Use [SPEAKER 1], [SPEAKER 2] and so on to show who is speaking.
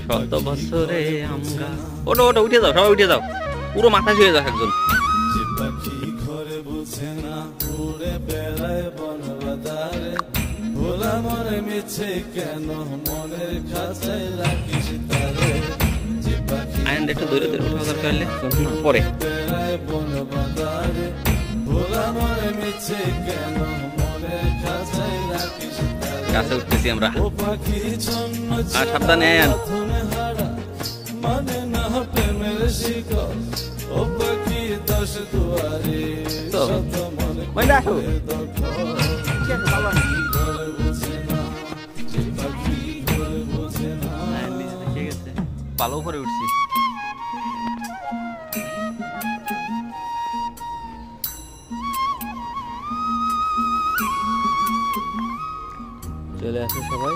[SPEAKER 1] শত বছরে আমরা ওটা ওটা উঠে যাও, সবাই উঠে যাও, পুরো মাথা ছুঁয়ে যাও একজন।
[SPEAKER 2] পাখি ঘরে বুঝে না উড়ে বেড়ায় বনবাদারে, ভোলা মনে মিছে কেন মনের খাঁচায় রাখিস তারে।
[SPEAKER 1] আইন একটু দূরে দূরে উঠা দরকার হলে পরে
[SPEAKER 2] বেড়ায় বনবাদারে, ভোলা মনে মিছে কেন মনের খাঁচায় রাখিস তারে।
[SPEAKER 1] কাছে উঠতেছি আমরা,
[SPEAKER 2] ও পাখি জন্ম
[SPEAKER 1] আর সাবধানে আয়ান।
[SPEAKER 2] মানে না প্রেমের শিকল, ও পাখি দশ দুয়ারে
[SPEAKER 1] তো
[SPEAKER 2] শত মনে
[SPEAKER 1] মহিলা আসো, পালো করে উঠছি। চলে আসো সবাই।